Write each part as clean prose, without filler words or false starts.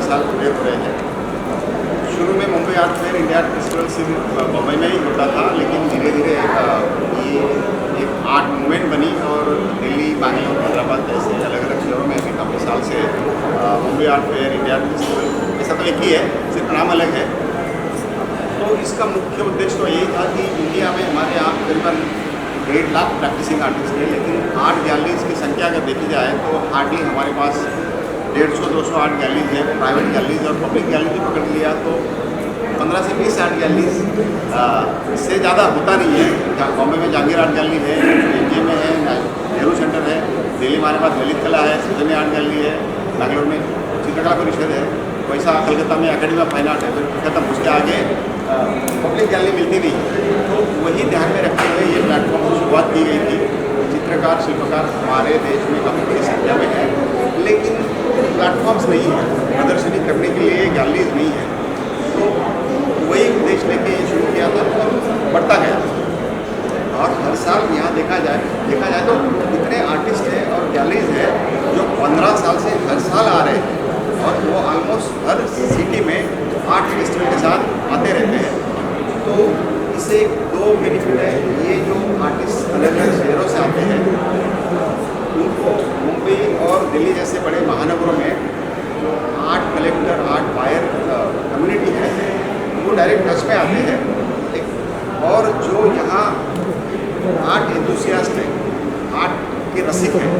साल पूरे हो रहे हैं। शुरू में Mumbai art fair, India art festival सिर्फ बम्बई में ही होता था, लेकिन धीरे धीरे ये एक आर्ट मूवमेंट बनी और दिल्ली, बैंगलोर, हैदराबाद जैसे अलग अलग शहरों में भी काफ़ी साल से Mumbai art fair, India art festival ऐसा तो एक ही है, सिर्फ नाम अलग है। तो इसका मुख्य उद्देश्य तो यही था कि इंडिया में हमारे यहाँ करीबन 1.5 लाख प्रैक्टिसिंग आर्टिस्ट है, लेकिन आर्ट गैलरीज की संख्या अगर देखी जाए तो हार्डली हमारे पास 150-200 आर्ट गैलरीज है। प्राइवेट गैलरीज और पब्लिक गैलरी भी पकड़ लिया तो 15 से 20 आर्ट गैलरीज से ज़्यादा होता नहीं है। बॉम्बे में जहांगीर आर्ट गैलरी है, एनजीए में है, नेहरू सेंटर है, दिल्ली में हमारे पास ललित कला है, सृजनी आर्ट गैलरी है, बैंगलोर में चित्रकला परिषद है, वैसा कलकत्ता में एकेडमी ऑफ फाइन आर्ट है। फिर कलकत्ता उसके आगे पब्लिक गैलरी मिलती नहीं, तो वही ध्यान में रखते हुए ये प्लेटफॉर्म की शुरुआत की गई थी। चित्रकार, शिल्पकार हमारे देश में काफ़ी बड़ी संख्या में है, लेकिन प्लेटफॉर्म्स नहीं है, प्रदर्शनी करने के लिए गैलरीज नहीं है। तो वही उद्देश्य लेके शुरू किया था और बढ़ता गया। और हर साल यहाँ देखा जाए तो इतने आर्टिस्ट हैं और गैलरीज हैं जो 15 साल से हर साल आ रहे हैं, और वो ऑलमोस्ट हर सिटी में आर्ट फेस्टिवल के साथ आते रहते हैं। तो इससे 2 बेनिफिट है। ये जो आर्टिस्ट अलग अलग शहरों से आते हैं, उनको मुंबई और दिल्ली जैसे बड़े महानगरों में जो art collector, art buyer community है, वो डायरेक्ट टच में आते हैं। और जो यहाँ आर्ट एंथुसियास्ट है, आर्ट के रसिक हैं,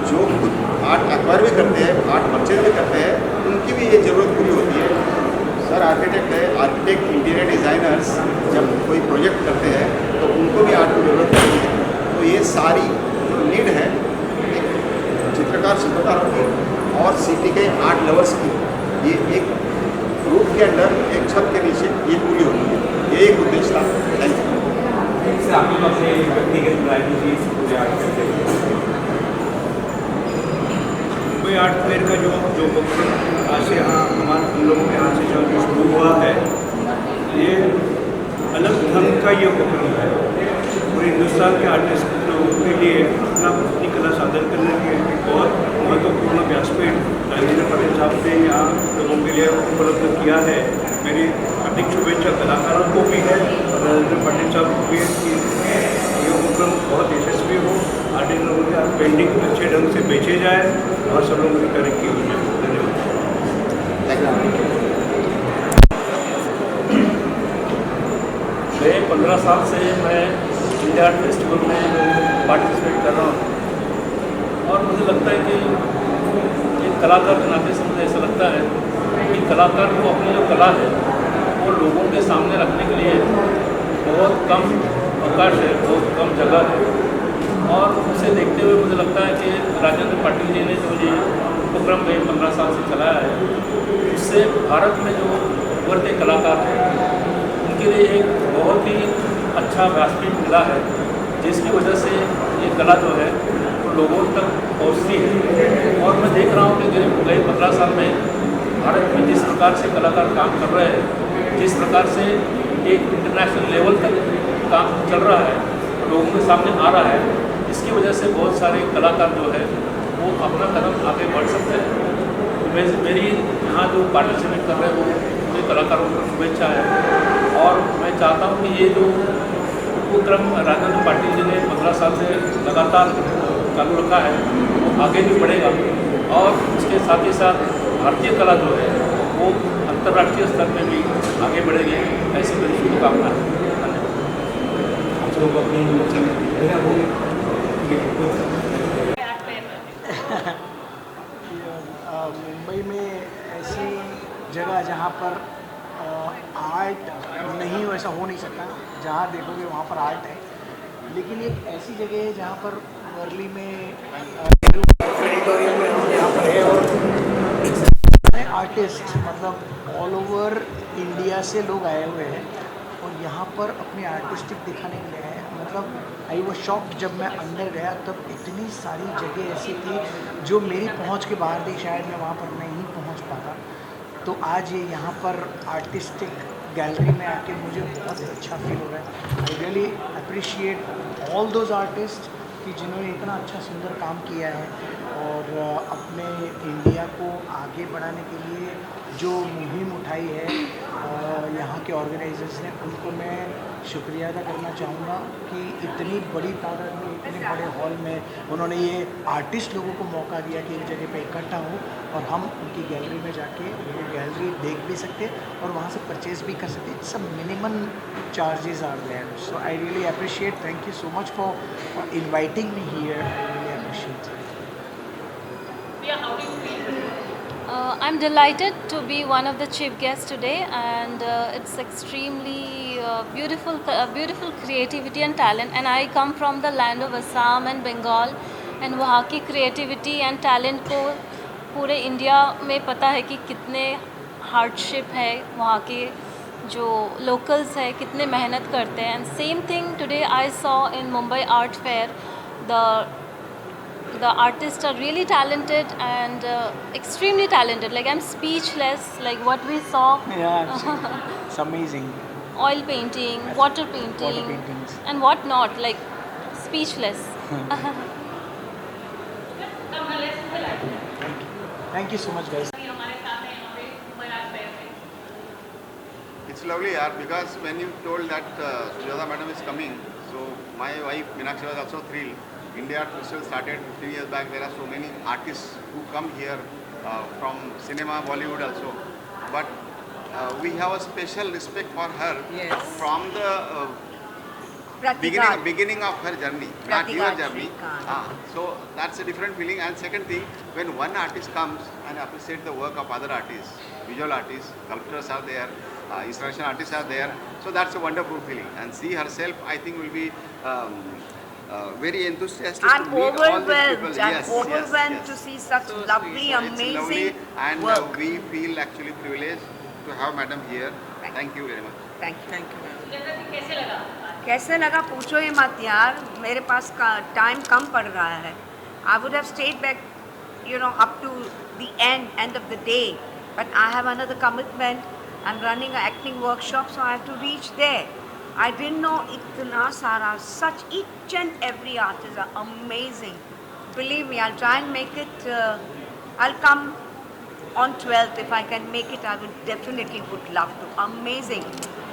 जो खुद आर्ट एक्वायर भी करते हैं, आर्ट परचेज भी करते हैं, उनकी भी ये ज़रूरत पूरी होती है। सर आर्किटेक्ट है, आर्किटेक्ट, इंटीरियर डिज़ाइनर्स जब कोई प्रोजेक्ट करते हैं तो उनको भी आर्ट की ज़रूरत पड़ती है। तो ये सारी जो नीड है चित्रकार, शिल्पकारों की और सिटी के आर्ट लवर्स की, ये एक रूप के अंदर, एक छत के नीचे ये पूरी होती है। ये एक उद्देश्य था। Thank you. Mumbai art fair का जो आज से यहाँ हम लोगों के यहाँ से जो शुरू हुआ है, ये अलग ढंग का ये उपक्रम है। पूरे हिंदुस्तान के आर्टिस्ट लोगों के लिए अपनी कला साधन करने के लिए बहुत महत्वपूर्ण व्यासपीठ राजेंद्र पटेल साहब ने यहाँ लोगों के लिए उपलब्ध किया है। मेरी हार्दिक शुभेच्छा कलाकारों को भी है और राजेंद्र पटेल साहब को भी कि ये उपक्रम बहुत यशस्वी हो, आर्टिस्ट लोगों के पेंटिंग अच्छे ढंग से बेचे जाए और सब लोगों की तरक्की हो जाए। धन्यवाद। मैं 15 साल से मैं इंडिया आर्ट फेस्टिवल में पार्टिसिपेट कर रहा हूँ, और मुझे लगता है कि एक कलाकार के नाते से मुझे ऐसा लगता है कि कलाकार को अपनी जो कला है वो लोगों के सामने रखने के लिए बहुत कम अवकाश है, बहुत कम जगह है। और उसे देखते हुए मुझे लगता है कि राजेंद्र पाटिल जी ने जो ये उपक्रम में 15 साल से चलाया है, उससे भारत में जो उभरते कलाकार हैं उनके लिए एक बहुत ही अच्छा व्यासपीठ मिला है, जिसकी वजह से ये कला जो है वो लोगों तक पहुँचती है। और मैं देख रहा हूँ कि गए 15 साल में भारत में जिस प्रकार से कलाकार काम कर रहे हैं, जिस प्रकार से एक इंटरनेशनल लेवल तक काम चल रहा है, लोगों के सामने आ रहा है, इसकी वजह से बहुत सारे कलाकार जो है वो अपना कदम आगे बढ़ सकते हैं। तो मेरी यहाँ जो पार्टिसिपेट कर रहे हैं वो पूरे कलाकारों को शुभेच्छा है। और मैं चाहता हूँ कि ये जो उपक्रम राजेंद्र पाटिल जी ने 15 साल से लगातार चालू रखा है वो आगे भी बढ़ेगा, और इसके साथ ही साथ भारतीय कला जो है वो अंतर्राष्ट्रीय स्तर पर भी आगे बढ़ेगी, ऐसी मेरी शुभकामना है। मुंबई में ऐसी जगह जहाँ पर आर्ट नहीं हो, ऐसा हो नहीं सकता। जहाँ देखोगे वहाँ पर आर्ट है, लेकिन एक ऐसी जगह है जहाँ पर वर्ली में ऑडिटोरियम में हम यहाँ पर है, और आर्टिस्ट मतलब ऑल ओवर इंडिया से लोग आए हुए हैं और यहाँ पर अपनी आर्टिस्टिक दिखाने के लिए आए हैं। मतलब आई वो शॉक्ड जब मैं अंदर गया, तब इतनी सारी जगह ऐसी थी जो मेरी पहुँच के बाहर थी, शायद मैं वहाँ पर नहीं पहुँच पाता। तो आज ये यहाँ पर आर्टिस्टिक गैलरी में आके मुझे बहुत अच्छा फील हो रहा है। आई really appreciate all those artist कि जिन्होंने इतना अच्छा सुंदर काम किया है और अपने इंडिया को आगे बढ़ाने के लिए जो मुहिम उठाई है यहाँ के ऑर्गेनाइजर्स ने, उनको मैं शुक्रिया अदा करना चाहूँगा कि इतनी बड़ी तादाद में, इतने बड़े हॉल में उन्होंने ये आर्टिस्ट लोगों को मौका दिया कि एक जगह पे इकट्ठा हो और हम उनकी गैलरी में जाके वो गैलरी देख भी सकते और वहाँ से परचेज भी कर सकते। सब minimum charges are there, so I really appreciate, thank you so much for inviting me here, I really appreciate. I'm delighted to be one of the chief guests today, and it's extremely beautiful creativity and talent. And I come from the land of Assam and Bengal, and वहाँ की creativity and talent को पूरे India में पता है कि कितने hardship है, वहाँ के जो locals है कितने मेहनत करते हैं. And same thing today I saw in Mumbai Art Fair. The artists are really talented and extremely talented. Like I'm speechless. Like what we saw. Yeah, it's amazing. Oil painting, water painting, Water paintings. and what not. Like speechless. Thank you so much, guys. It's lovely, yaar, because when you told that Sujata madam is coming, so my wife Meenakshi was also thrilled. India Art Festival started 15 years back. There are so many artists who come here from cinema, Bollywood also. But we have a special respect for her from the beginning of her journey, not your journey. So that's a different feeling. And second thing, when one artist comes and appreciates the work of other artists, visual artists, sculptors are there, installation artists are there. So that's a wonderful feeling. And she herself, I think, will be very enthusiastic. I'm to meet all these overwhelmed. people. I'm Yes, overwhelmed yes, to yes. see such lovely, So it's lovely, amazing and work. we feel actually privileged to have madam here. Thank you very much. Thank you. कैसे लगा पूछो ही मत यार, मेरे पास time कम पड़ रहा है. I would have stayed back, up to the end of the day, but I have another commitment. I'm running an acting workshop, so I have to reach there. I didn't know itna sara, such each and every artist are amazing. Believe me, I'll try and make it. I'll come on 12th if I can make it. I would love to. Amazing.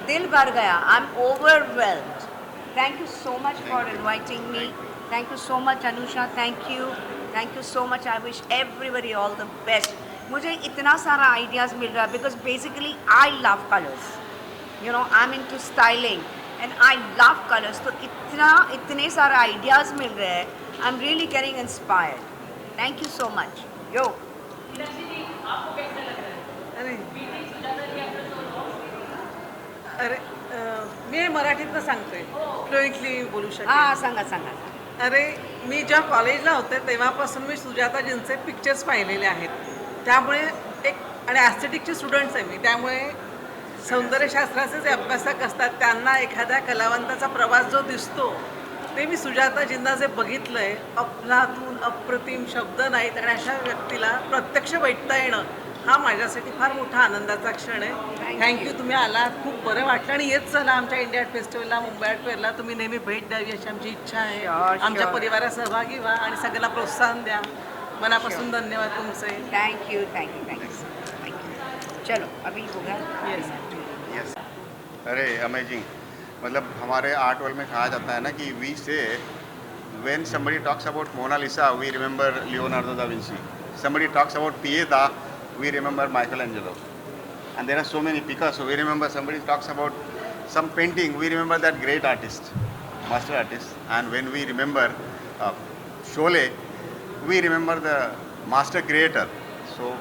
Dil bhar gaya. I'm overwhelmed. Thank you so much for inviting me. Thank you so much, Anusha. Thank you. Thank you so much. I wish everybody all the best. मुझे इतना सारा ideas मिल रहा है because basically I love colors. I'm into styling and I love colors. तो इतने सारे ideas मिल रहे हैं. I'm really getting inspired. Thank you so much. Yo. अरे मी मराठीतनं सांगते, फ्लुएंटली बोलू शकते. हां सांगा. अरे मी जेव्हा कॉलेजला होते तेव्हापासून मी सुजाताजींचे पिक्चर्स पाहिलेले आहेत. त्यामुळे आणि ॲस्थेटिकचे स्टुडंट्स आहे मी, त्यामुळे सौंदर्यशास्त्राचे जे अभ्यासक असतात त्यांना एखाद्या कलावंताचा प्रवास जो दिसतो ते मी सुजाताजींना जे बघितलं आहे, अफलातून अप्रतिम शब्द नाहीत आणि अशा व्यक्तीला प्रत्यक्ष भेटता येणं हा माझ्यासाठी फार मोठा आनंदाचा क्षण आहे. थँक्यू, तुम्ही आलात, खूप बरं वाटलं आणि येत चला आमच्या इंडिया आर्ट फेस्टिवलला, मुंबई आर्ट फेअरला तुम्ही नेहमी भेट द्यावी अशी आमची इच्छा आहे. आमच्या परिवारात सहभागी व्हा आणि सगळ्याला प्रोत्साहन द्या. मनापासून धन्यवाद तुमचे. Thank you. चलो अभी होगा. यस. अरे अमेजिंग. मतलब हमारे आर्ट वर्ल्ड में कहा जाता है ना कि we say when somebody talks about Mona Lisa we remember Leonardo da Vinci. Somebody talks about Pieta we remember Michelangelo. And there are so many Picasso. We remember somebody talks about some painting. We remember that great artist, master artist. And when we remember Sholay, we remember the master creator. So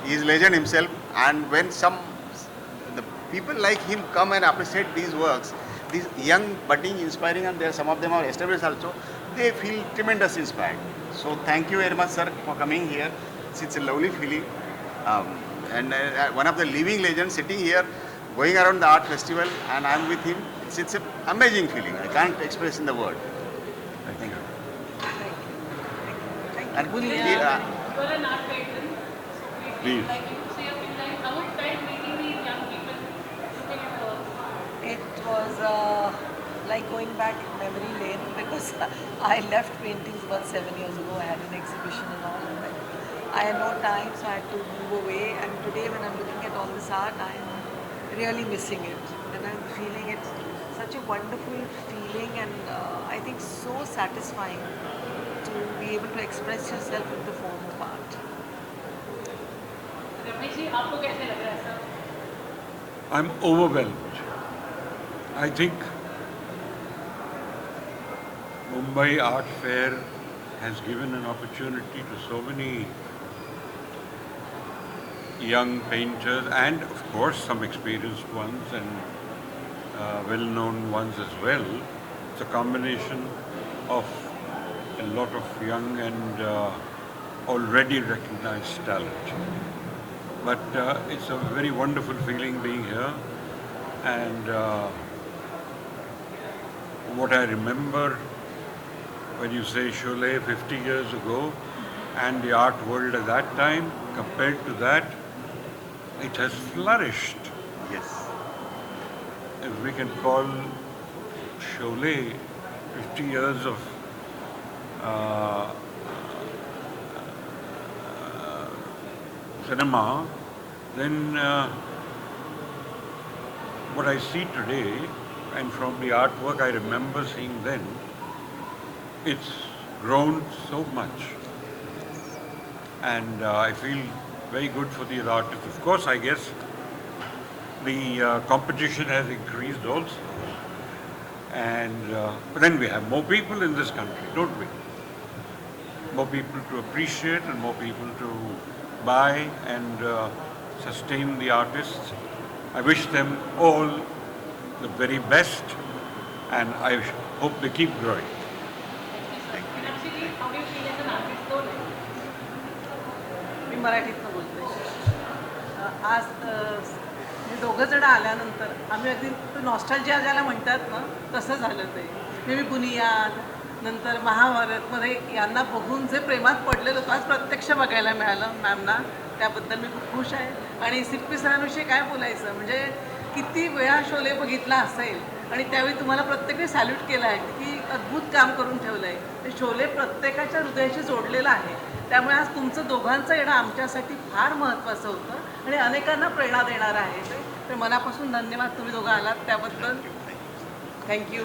he is legend himself. And when the people like him come and appreciate these works, these young, budding, inspiring, and there some of them are established also, they feel tremendous inspired. So thank you very much, sir, for coming here. It's a lovely feeling. And one of the living legends sitting here, going around the art festival, and I'm with him. It's an amazing feeling. I can't express in the word. Thank you. And You're an art patron. Please. Like you say a few times, how it felt meeting these young people looking at work? It was like going back memory lane because I left paintings about 7 years ago. I had an exhibition and all, and then I had no time, so I had to move away. And today, when I'm looking at all this art, I'm really missing it, and I'm feeling it's such a wonderful feeling, and I think so satisfying to be able to express yourself in the form of art. Ramesh ji आपको कैसे लग रहा है sir? I'm overwhelmed. I think Mumbai Art Fair has given an opportunity to so many young painters and of course some experienced ones and well-known ones as well. It's a combination of a lot of young and already recognized talent. But it's a very wonderful feeling being here, and what I remember when you say Cholet 50 years ago and the art world at that time, compared to that, it has flourished. Yes. If we can call Cholet 50 years of cinema, then what I see today and from the artwork I remember seeing then, it's grown so much, and I feel very good for these artists. Of course, I guess the competition has increased also, and but then we have more people in this country, don't we? More people to appreciate and more people to buy and sustain the artists. I wish them all the very best, and I hope they keep growing. Meenakshi ji, how do you feel as an artist though? मी मराठीतनं बोलते. आज हे दोघं जण आल्यानंतर आम्ही अगदी nostalgia ज्याला म्हणतात ना तसं झालं ते. मी बुनियाद नंतर महाभारतमध्ये यांना बघून जे प्रेमात पडलेलं होतं आज प्रत्यक्ष बघायला मिळालं मॅमना, त्याबद्दल मी खूप खुश आहे. आणि सिप्पी सरांविषयी काय बोलायचं, म्हणजे किती वेळा शोले बघितला असेल आणि त्यावेळी तुम्हाला प्रत्येकाने सॅल्यूट केलं आहे, किती अद्भुत काम करून ठेवलं आहे. ते शोले प्रत्येकाच्या हृदयाशी जोडलेलं आहे. त्यामुळे आज तुमचं दोघांचं येणं आमच्यासाठी फार महत्त्वाचं होतं आणि अनेकांना प्रेरणा देणारं आहे. ते मनापासून धन्यवाद, तुम्ही दोघं आलात त्याबद्दल. थँक्यू.